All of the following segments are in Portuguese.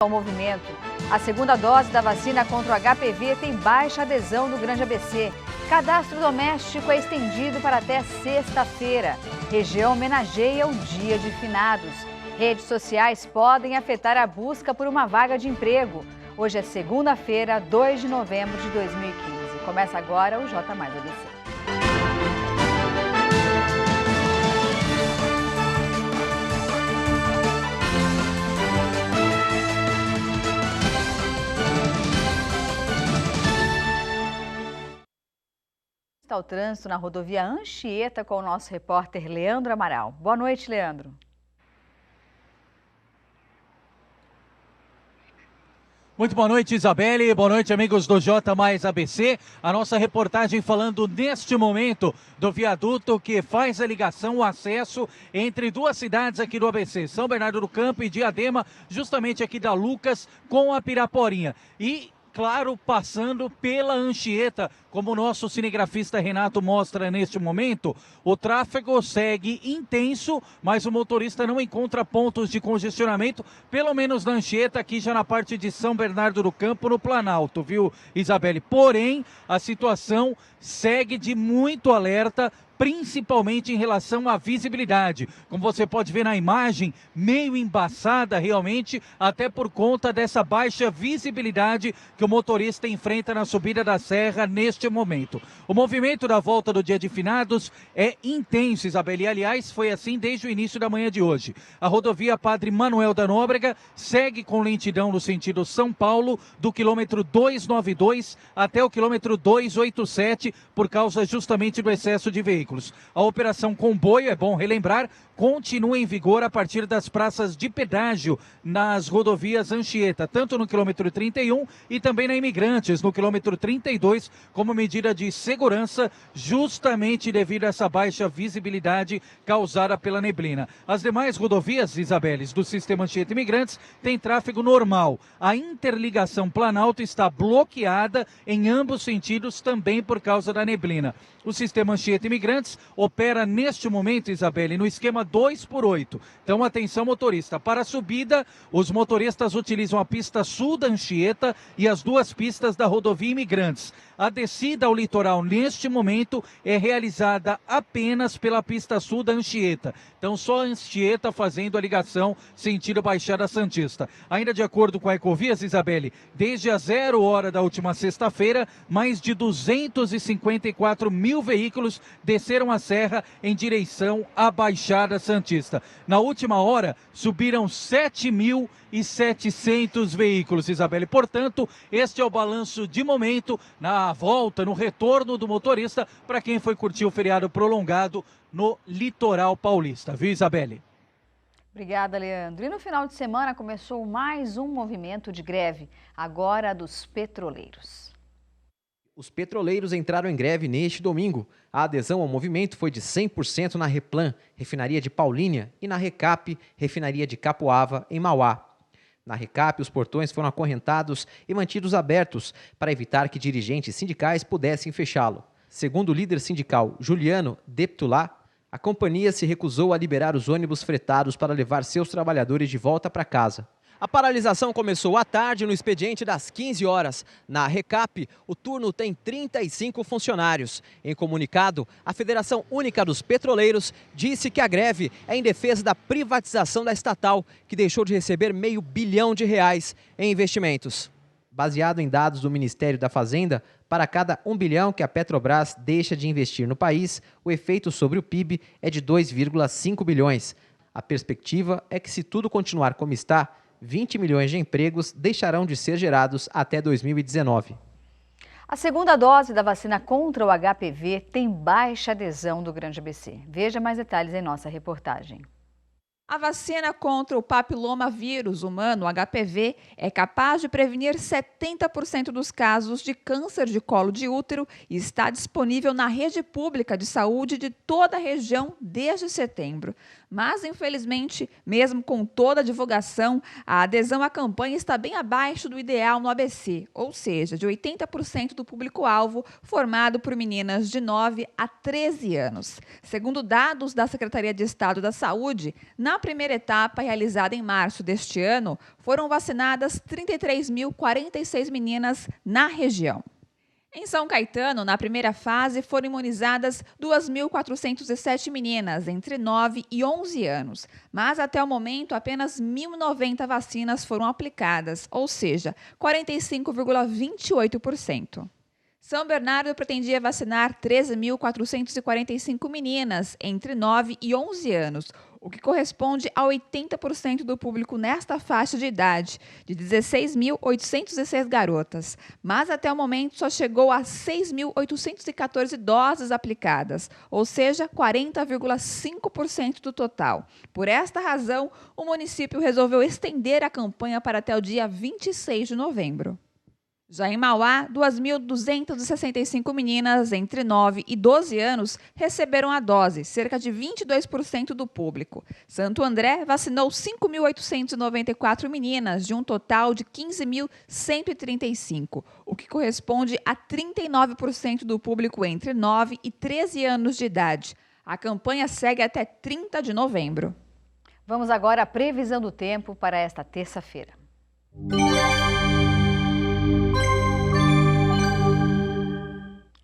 Ao movimento. A segunda dose da vacina contra o HPV tem baixa adesão no Grande ABC. Cadastro doméstico é estendido para até sexta-feira. Região homenageia o Dia de Finados. Redes sociais podem afetar a busca por uma vaga de emprego. Hoje é segunda-feira, 2 de novembro de 2015. Começa agora o J Mais ABC. Está o trânsito na rodovia Anchieta com o nosso repórter Leandro Amaral. Boa noite, Leandro. Muito boa noite, Isabelle. Boa noite, amigos do J Mais ABC. A nossa reportagem falando neste momento do viaduto que faz a ligação, o acesso entre duas cidades aqui do ABC, São Bernardo do Campo e Diadema, justamente aqui da Lucas com a Piraporinha. E claro, passando pela Anchieta, como o nosso cinegrafista Renato mostra neste momento, o tráfego segue intenso, mas o motorista não encontra pontos de congestionamento, pelo menos na Anchieta, aqui já na parte de São Bernardo do Campo, no Planalto, viu, Isabelle? Porém, a situação segue de muito alerta, principalmente em relação à visibilidade. Como você pode ver na imagem, meio embaçada realmente, até por conta dessa baixa visibilidade que o motorista enfrenta na subida da serra neste momento. O movimento da volta do Dia de Finados é intenso, Isabelle, e aliás foi assim desde o início da manhã de hoje. A rodovia Padre Manuel da Nóbrega segue com lentidão no sentido São Paulo, do quilômetro 292 até o quilômetro 287, por causa justamente do excesso de veículos. A operação comboio, é bom relembrar, continua em vigor a partir das praças de pedágio nas rodovias Anchieta, tanto no quilômetro 31 e também na Imigrantes, no quilômetro 32, como medida de segurança, justamente devido a essa baixa visibilidade causada pela neblina. As demais rodovias, Isabeles, do sistema Anchieta Imigrantes, têm tráfego normal. A interligação Planalto está bloqueada em ambos sentidos também por causa da neblina. O sistema Anchieta Imigrantes opera neste momento, Isabelle, no esquema 2x8. Então, atenção motorista, para a subida, os motoristas utilizam a pista sul da Anchieta e as duas pistas da rodovia Imigrantes. A descida ao litoral neste momento é realizada apenas pela pista sul da Anchieta. Então, só a Anchieta fazendo a ligação sentido Baixada Santista. Ainda de acordo com a Ecovias, Isabelle, desde a 0 hora da última sexta-feira, mais de 254 mil veículos desceram a serra em direção à Baixada Santista. Na última hora, subiram 7.700 veículos, Isabelle. Portanto, este é o balanço de momento na volta, no retorno do motorista para quem foi curtir o feriado prolongado no litoral paulista. Viu, Isabelle? Obrigada, Leandro. E no final de semana começou mais um movimento de greve, agora dos petroleiros. Os petroleiros entraram em greve neste domingo. A adesão ao movimento foi de 100% na Replan, refinaria de Paulínia, e na Recap, refinaria de Capoava, em Mauá. Na Recap, os portões foram acorrentados e mantidos abertos para evitar que dirigentes sindicais pudessem fechá-lo. Segundo o líder sindical Juliano Deptulá, a companhia se recusou a liberar os ônibus fretados para levar seus trabalhadores de volta para casa. A paralisação começou à tarde no expediente das 15 horas. Na Recap, o turno tem 35 funcionários. Em comunicado, a Federação Única dos Petroleiros disse que a greve é em defesa da privatização da estatal, que deixou de receber R$500 bilhão em investimentos. Baseado em dados do Ministério da Fazenda, para cada R$1 bilhão que a Petrobras deixa de investir no país, o efeito sobre o PIB é de 2,5 bilhões. A perspectiva é que, se tudo continuar como está, 20 milhões de empregos deixarão de ser gerados até 2019. A segunda dose da vacina contra o HPV tem baixa adesão do Grande ABC. Veja mais detalhes em nossa reportagem. A vacina contra o papilomavírus humano, HPV, é capaz de prevenir 70% dos casos de câncer de colo de útero e está disponível na rede pública de saúde de toda a região desde setembro. Mas, infelizmente, mesmo com toda a divulgação, a adesão à campanha está bem abaixo do ideal no ABC, ou seja, de 80% do público-alvo formado por meninas de 9 a 13 anos. Segundo dados da Secretaria de Estado da Saúde, na primeira etapa, realizada em março deste ano, foram vacinadas 33.046 meninas na região. Em São Caetano, na primeira fase, foram imunizadas 2.407 meninas entre 9 e 11 anos, mas até o momento apenas 1.090 vacinas foram aplicadas, ou seja, 45,28%. São Bernardo pretendia vacinar 13.445 meninas entre 9 e 11 anos, o que corresponde a 80% do público nesta faixa de idade, de 16.806 garotas. Mas até o momento só chegou a 6.814 doses aplicadas, ou seja, 40,5% do total. Por esta razão, o município resolveu estender a campanha para até o dia 26 de novembro. Já em Mauá, 2.265 meninas entre 9 e 12 anos receberam a dose, cerca de 22% do público. Santo André vacinou 5.894 meninas, de um total de 15.135, o que corresponde a 39% do público entre 9 e 13 anos de idade. A campanha segue até 30 de novembro. Vamos agora à previsão do tempo para esta terça-feira.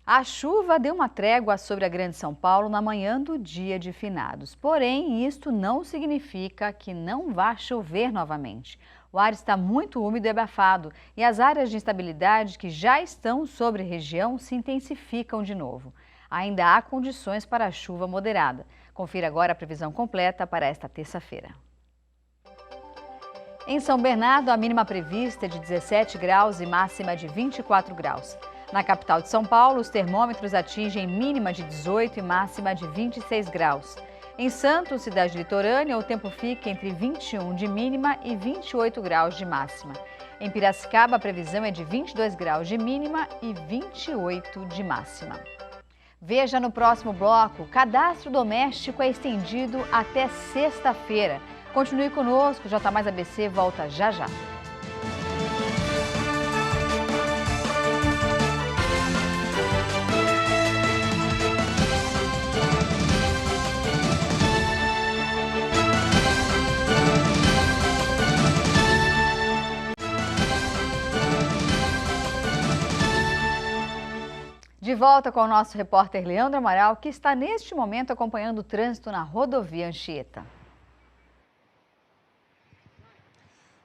A chuva deu uma trégua sobre a Grande São Paulo na manhã do dia de finados. Porém, isto não significa que não vá chover novamente. O ar está muito úmido e abafado e as áreas de instabilidade que já estão sobre a região se intensificam de novo. Ainda há condições para a chuva moderada. Confira agora a previsão completa para esta terça-feira. Em São Bernardo, a mínima prevista é de 17 graus e máxima de 24 graus. Na capital de São Paulo, os termômetros atingem mínima de 18 e máxima de 26 graus. Em Santos, cidade litorânea, o tempo fica entre 21 de mínima e 28 graus de máxima. Em Piracicaba, a previsão é de 22 graus de mínima e 28 de máxima. Veja no próximo bloco, o cadastro doméstico é estendido até sexta-feira. Continue conosco, J Mais ABC volta já já. De volta com o nosso repórter Leandro Amaral, que está neste momento acompanhando o trânsito na rodovia Anchieta.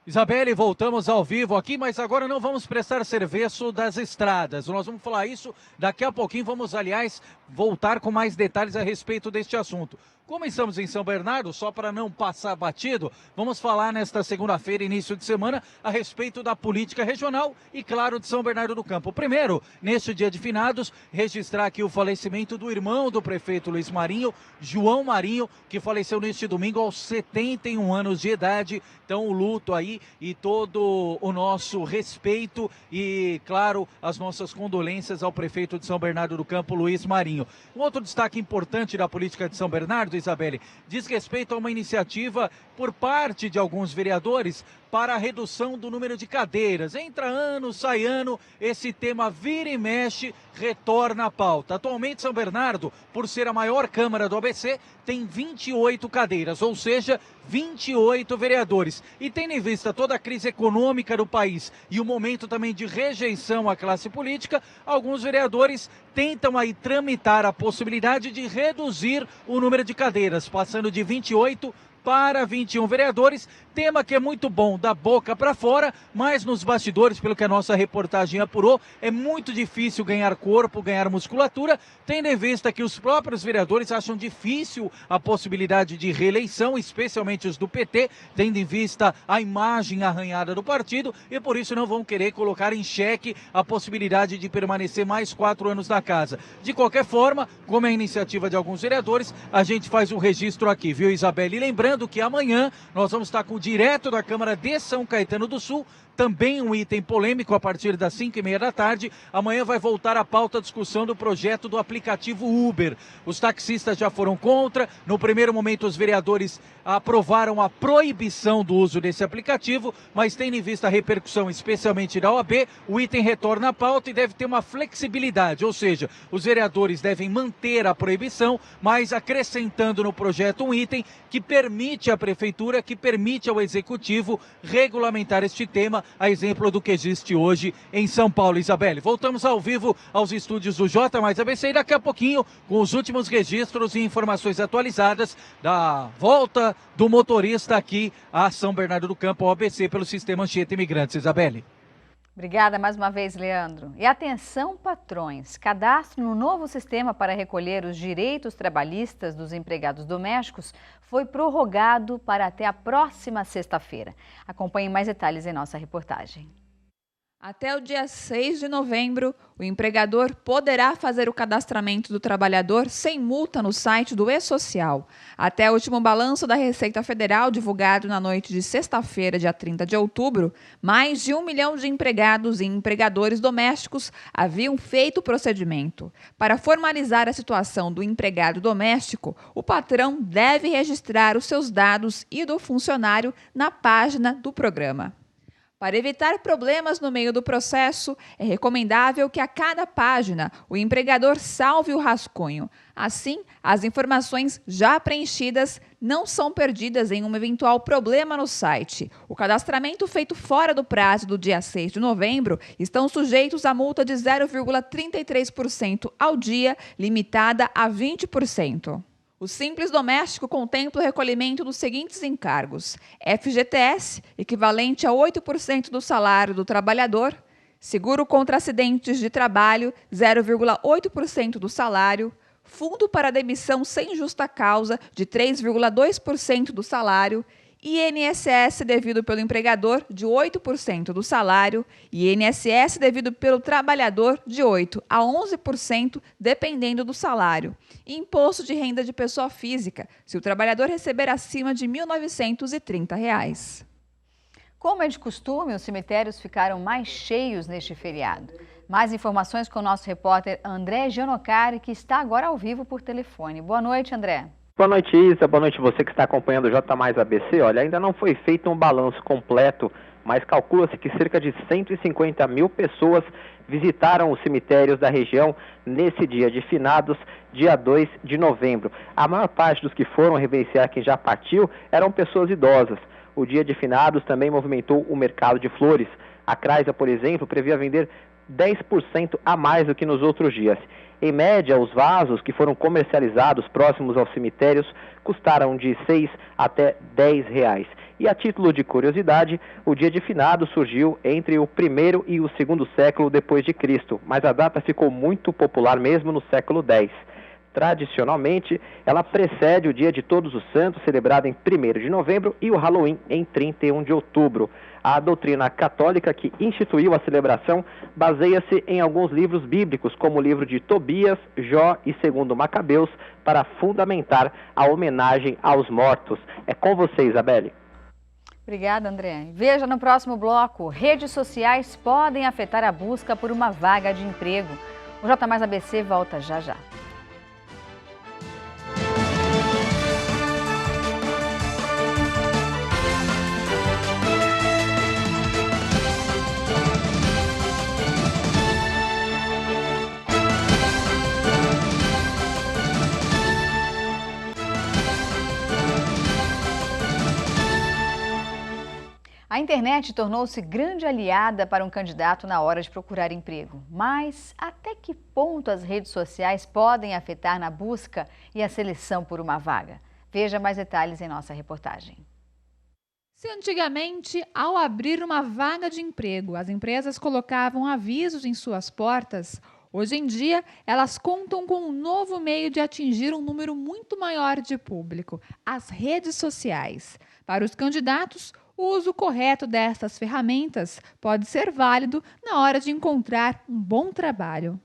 Isabelle, voltamos ao vivo aqui, mas agora não vamos prestar serviço das estradas. Nós vamos falar isso daqui a pouquinho. Vamos, aliás, voltar com mais detalhes a respeito deste assunto. Como estamos em São Bernardo, só para não passar batido, vamos falar nesta segunda-feira, início de semana, a respeito da política regional e, claro, de São Bernardo do Campo. Primeiro, neste dia de finados, registrar aqui o falecimento do irmão do prefeito Luiz Marinho, João Marinho, que faleceu neste domingo aos 71 anos de idade. Então, o luto aí e todo o nosso respeito e, claro, as nossas condolências ao prefeito de São Bernardo do Campo, Luiz Marinho. Um outro destaque importante da política de São Bernardo, Isabelle, diz respeito a uma iniciativa por parte de alguns vereadores para a redução do número de cadeiras. Entra ano, sai ano, esse tema vira e mexe, retorna à pauta. Atualmente, São Bernardo, por ser a maior Câmara do ABC, tem 28 cadeiras, ou seja, 28 vereadores. E tendo em vista toda a crise econômica do país e o momento também de rejeição à classe política, alguns vereadores tentam aí tramitar a possibilidade de reduzir o número de cadeiras, passando de 28 para 21 vereadores, tema que é muito bom da boca para fora, mas nos bastidores, pelo que a nossa reportagem apurou, é muito difícil ganhar corpo, ganhar musculatura, tendo em vista que os próprios vereadores acham difícil a possibilidade de reeleição, especialmente os do PT, tendo em vista a imagem arranhada do partido, e por isso não vão querer colocar em xeque a possibilidade de permanecer mais 4 anos na casa. De qualquer forma, como é a iniciativa de alguns vereadores, a gente faz o registro aqui, viu, Isabelle? E lembrando Lembrando que amanhã nós vamos estar com o direto da Câmara de São Caetano do Sul, também um item polêmico a partir das 5h30 da tarde. Amanhã vai voltar a pauta a discussão do projeto do aplicativo Uber. Os taxistas já foram contra. No primeiro momento, os vereadores aprovaram a proibição do uso desse aplicativo, mas tendo em vista a repercussão, especialmente da OAB, o item retorna à pauta e deve ter uma flexibilidade, ou seja, os vereadores devem manter a proibição, mas acrescentando no projeto um item que permite à prefeitura, que permite ao executivo regulamentar este tema, a exemplo do que existe hoje em São Paulo. Isabelle, voltamos ao vivo aos estúdios do J mais ABC e daqui a pouquinho com os últimos registros e informações atualizadas da volta do motorista aqui a São Bernardo do Campo, ao ABC, pelo Sistema Anchieta Imigrantes. Isabelle. Obrigada mais uma vez, Leandro. E atenção, patrões, cadastro no novo sistema para recolher os direitos trabalhistas dos empregados domésticos foi prorrogado para até a próxima sexta-feira. Acompanhe mais detalhes em nossa reportagem. Até o dia 6 de novembro, o empregador poderá fazer o cadastramento do trabalhador sem multa no site do E-Social. Até o último balanço da Receita Federal, divulgado na noite de sexta-feira, dia 30 de outubro, mais de 1 milhão de empregados e empregadores domésticos haviam feito o procedimento. Para formalizar a situação do empregado doméstico, o patrão deve registrar os seus dados e do funcionário na página do programa. Para evitar problemas no meio do processo, é recomendável que a cada página o empregador salve o rascunho. Assim, as informações já preenchidas não são perdidas em um eventual problema no site. O cadastramento feito fora do prazo do dia 6 de novembro estão sujeitos a multa de 0,33% ao dia, limitada a 20%. O Simples Doméstico contempla o recolhimento dos seguintes encargos: FGTS, equivalente a 8% do salário do trabalhador; seguro contra acidentes de trabalho, 0,8% do salário; fundo para demissão sem justa causa, de 3,2% do salário; INSS devido pelo empregador, de 8% do salário, e INSS devido pelo trabalhador, de 8% a 11%, dependendo do salário. E imposto de renda de pessoa física, se o trabalhador receber acima de R$ 1.930. Como é de costume, os cemitérios ficaram mais cheios neste feriado. Mais informações com o nosso repórter André Gianocari, que está agora ao vivo por telefone. Boa noite, André. Boa noite, Isa. Boa noite você que está acompanhando o J mais ABC. Olha, ainda não foi feito um balanço completo, mas calcula-se que cerca de 150 mil pessoas visitaram os cemitérios da região nesse dia de finados, dia 2 de novembro. A maior parte dos que foram reverenciar quem já partiu eram pessoas idosas. O dia de finados também movimentou o mercado de flores. A Chrysler, por exemplo, previa vender 10% a mais do que nos outros dias. Em média, os vasos que foram comercializados próximos aos cemitérios custaram de R$ 6 até R$ 10. E a título de curiosidade, o dia de finados surgiu entre o primeiro e o segundo século depois de Cristo, mas a data ficou muito popular mesmo no século X. Tradicionalmente, ela precede o Dia de Todos os Santos, celebrado em 1º de novembro, e o Halloween em 31 de outubro. A doutrina católica que instituiu a celebração baseia-se em alguns livros bíblicos, como o livro de Tobias, Jó e 2 Macabeus, para fundamentar a homenagem aos mortos. É com você, Isabelle. Obrigada, André. Veja no próximo bloco: redes sociais podem afetar a busca por uma vaga de emprego. O J mais ABC volta já já. A internet tornou-se grande aliada para um candidato na hora de procurar emprego. Mas até que ponto as redes sociais podem afetar na busca e a seleção por uma vaga? Veja mais detalhes em nossa reportagem. Se antigamente, ao abrir uma vaga de emprego, as empresas colocavam avisos em suas portas, hoje em dia elas contam com um novo meio de atingir um número muito maior de público: as redes sociais. Para os candidatos, o uso correto destas ferramentas pode ser válido na hora de encontrar um bom trabalho.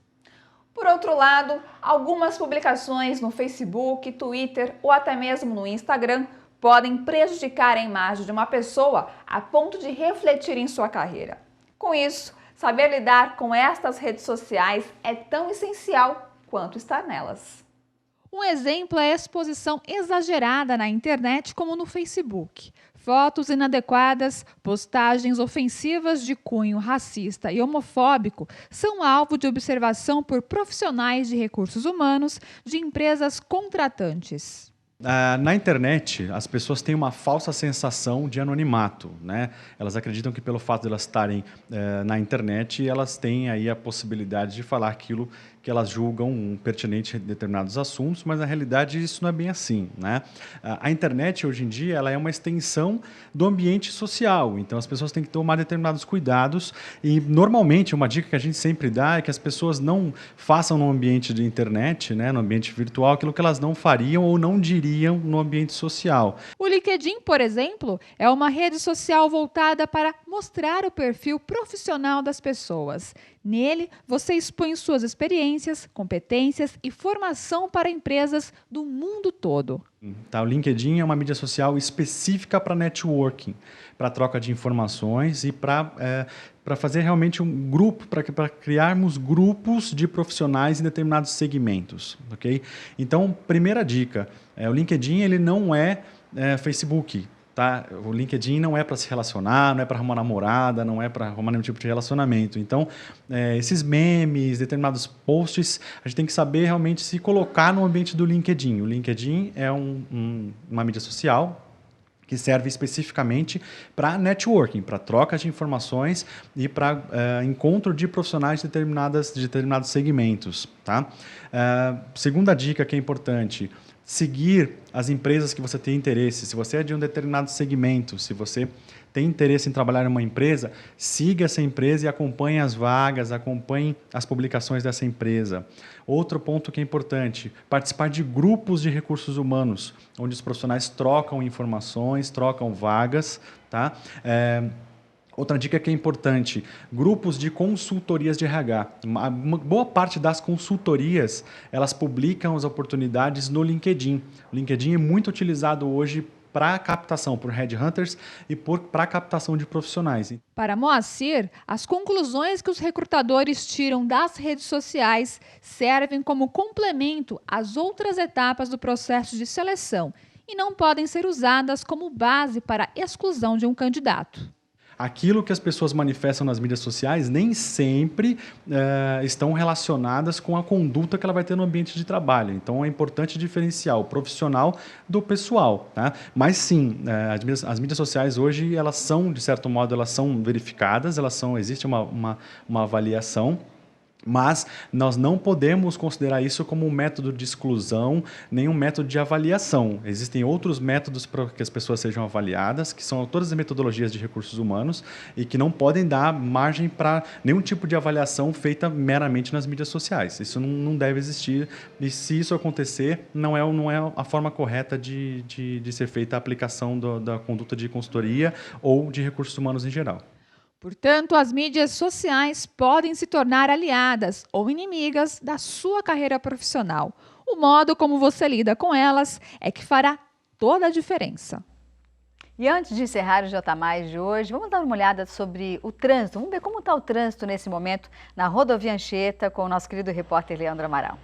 Por outro lado, algumas publicações no Facebook, Twitter ou até mesmo no Instagram podem prejudicar a imagem de uma pessoa a ponto de refletir em sua carreira. Com isso, saber lidar com estas redes sociais é tão essencial quanto estar nelas. Um exemplo é a exposição exagerada na internet, como no Facebook. Fotos inadequadas, postagens ofensivas de cunho racista e homofóbico são alvo de observação por profissionais de recursos humanos de empresas contratantes. Na internet, as pessoas têm uma falsa sensação de anonimato, né? Elas acreditam que pelo fato de elas estarem na internet, elas têm aí a possibilidade de falar aquilo que elas julgam pertinente a determinados assuntos, mas na realidade isso não é bem assim, né? A internet hoje em dia ela é uma extensão do ambiente social, então as pessoas têm que tomar determinados cuidados e normalmente uma dica que a gente sempre dá é que as pessoas não façam no ambiente de internet, né, no ambiente virtual, aquilo que elas não fariam ou não diriam no ambiente social. O LinkedIn, por exemplo, é uma rede social voltada para mostrar o perfil profissional das pessoas. Nele, você expõe suas experiências, competências e formação para empresas do mundo todo. Tá, o LinkedIn é uma mídia social específica para networking, para troca de informações e para fazer realmente um grupo, para criarmos grupos de profissionais em determinados segmentos. Okay? Então, primeira dica, o LinkedIn ele não é Facebook. Tá? O LinkedIn não é para se relacionar, não é para arrumar namorada, não é para arrumar nenhum tipo de relacionamento. Então, esses memes, determinados posts, a gente tem que saber realmente se colocar no ambiente do LinkedIn. O LinkedIn é uma mídia social que serve especificamente para networking, para troca de informações e para encontro de profissionais de determinados segmentos. Tá? Segunda dica que é importante, seguir as empresas que você tem interesse. Se você é de um determinado segmento, se você tem interesse em trabalhar em uma empresa, siga essa empresa e acompanhe as vagas, acompanhe as publicações dessa empresa. Outro ponto que é importante, participar de grupos de recursos humanos, onde os profissionais trocam informações, trocam vagas. Tá? Outra dica que é importante, grupos de consultorias de RH. Uma boa parte das consultorias, elas publicam as oportunidades no LinkedIn. O LinkedIn é muito utilizado hoje para captação por headhunters e para captação de profissionais. Para Moacir, as conclusões que os recrutadores tiram das redes sociais servem como complemento às outras etapas do processo de seleção e não podem ser usadas como base para a exclusão de um candidato. Aquilo que as pessoas manifestam nas mídias sociais nem sempre estão relacionadas com a conduta que ela vai ter no ambiente de trabalho. Então, é importante diferenciar o profissional do pessoal. Tá? Mas, sim, as mídias sociais hoje, elas são, de certo modo, elas são verificadas, existe uma avaliação. Mas nós não podemos considerar isso como um método de exclusão, nem um método de avaliação. Existem outros métodos para que as pessoas sejam avaliadas, que são todas as metodologias de recursos humanos e que não podem dar margem para nenhum tipo de avaliação feita meramente nas mídias sociais. Isso não deve existir e, se isso acontecer, não é a forma correta de ser feita a aplicação da conduta de consultoria ou de recursos humanos em geral. Portanto, as mídias sociais podem se tornar aliadas ou inimigas da sua carreira profissional. O modo como você lida com elas é que fará toda a diferença. E antes de encerrar o J Mais de hoje, vamos dar uma olhada sobre o trânsito. Vamos ver como está o trânsito nesse momento na rodovia Anchieta com o nosso querido repórter Leandro Amaral.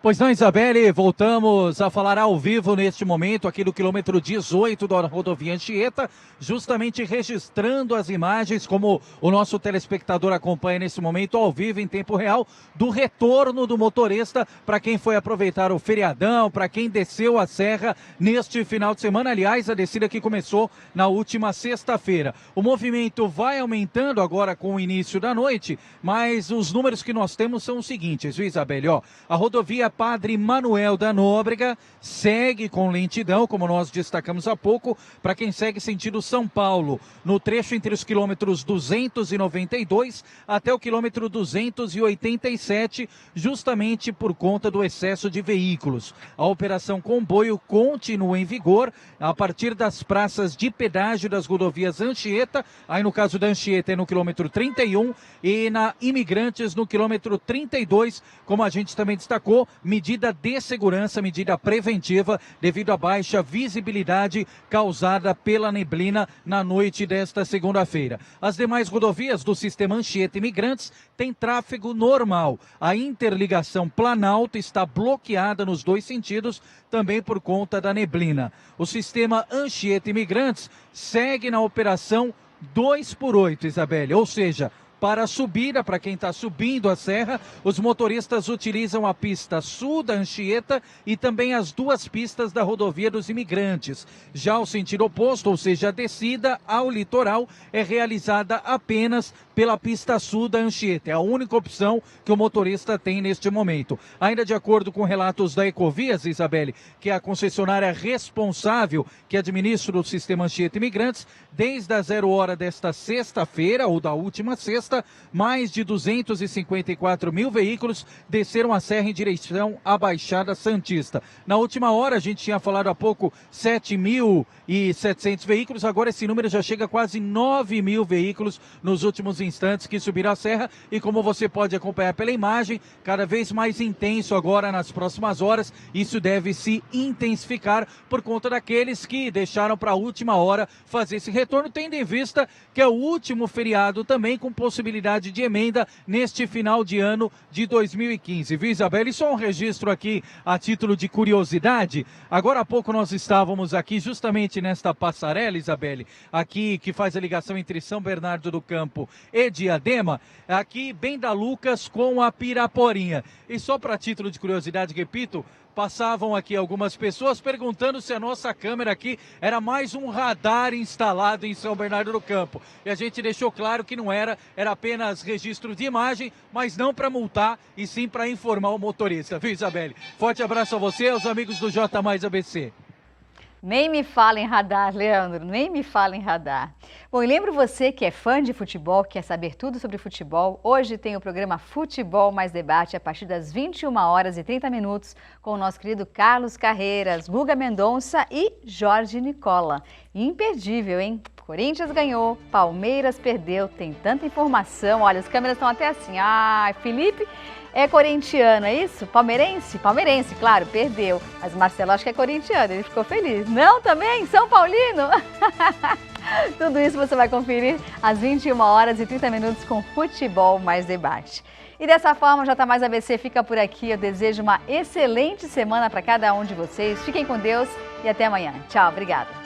Pois não, Isabelle, voltamos a falar ao vivo neste momento aqui do quilômetro 18 da rodovia Anchieta, justamente registrando as imagens, como o nosso telespectador acompanha nesse momento ao vivo, em tempo real, do retorno do motorista para quem foi aproveitar o feriadão, para quem desceu a serra neste final de semana. Aliás, a descida que começou na última sexta-feira. O movimento vai aumentando agora com o início da noite, mas os números que nós temos são os seguintes, viu, Isabelle? A rodovia Padre Manuel da Nóbrega segue com lentidão, como nós destacamos há pouco, para quem segue sentido São Paulo, no trecho entre os quilômetros 292 até o quilômetro 287, justamente por conta do excesso de veículos. A operação comboio continua em vigor a partir das praças de pedágio das rodovias Anchieta, aí no caso da Anchieta é no quilômetro 31 e na Imigrantes no quilômetro 32, como a gente também destacou, medida de segurança, medida preventiva, devido à baixa visibilidade causada pela neblina na noite desta segunda-feira. As demais rodovias do sistema Anchieta Imigrantes têm tráfego normal. A interligação Planalto está bloqueada nos dois sentidos, também por conta da neblina. O sistema Anchieta Imigrantes segue na operação 2x8, Isabelle, ou seja, para a subida, para quem está subindo a serra, os motoristas utilizam a pista sul da Anchieta e também as duas pistas da rodovia dos Imigrantes. Já o sentido oposto, ou seja, a descida ao litoral, é realizada apenas pela pista sul da Anchieta. É a única opção que o motorista tem neste momento. Ainda de acordo com relatos da Ecovias, Isabelle, que é a concessionária responsável que administra o sistema Anchieta Imigrantes, desde a 0 hora desta sexta-feira, ou da última sexta, mais de 254 mil veículos desceram a serra em direção à Baixada Santista. Na última hora, a gente tinha falado há pouco 7.700 veículos, agora esse número já chega a quase 9 mil veículos nos últimos instantes que subiram a serra, e como você pode acompanhar pela imagem, cada vez mais intenso agora nas próximas horas. Isso deve se intensificar por conta daqueles que deixaram para a última hora fazer esse retorno, tendo em vista que é o último feriado também com possibilidade de emenda neste final de ano de 2015. Viu, Isabelle? Só um registro aqui a título de curiosidade. Agora há pouco nós estávamos aqui justamente nesta passarela, Isabelle, aqui que faz a ligação entre São Bernardo do Campo e Diadema, aqui bem da Lucas com a Piraporinha. E só para título de curiosidade, repito, passavam aqui algumas pessoas perguntando se a nossa câmera aqui era mais um radar instalado em São Bernardo do Campo. E a gente deixou claro que não era apenas registro de imagem, mas não para multar e sim para informar o motorista. Viu, Isabelle? Forte abraço a você e aos amigos do J Mais ABC. Nem me fala em radar, Leandro, nem me fala em radar. Bom, e lembro você que é fã de futebol, quer saber tudo sobre futebol, hoje tem o programa Futebol Mais Debate a partir das 21h30 com o nosso querido Carlos Carreiras, Guga Mendonça e Jorge Nicola. Imperdível, hein? Corinthians ganhou, Palmeiras perdeu, tem tanta informação, olha, as câmeras estão até assim. Ah, Felipe é corintiano, é isso? Palmeirense? Palmeirense, claro, perdeu. Mas Marcelo acho que é corintiano, ele ficou feliz. Não, também? São Paulino? Tudo isso você vai conferir às 21h30 com Futebol Mais Debate. E dessa forma, o J Mais ABC fica por aqui. Eu desejo uma excelente semana para cada um de vocês. Fiquem com Deus e até amanhã. Tchau, obrigada.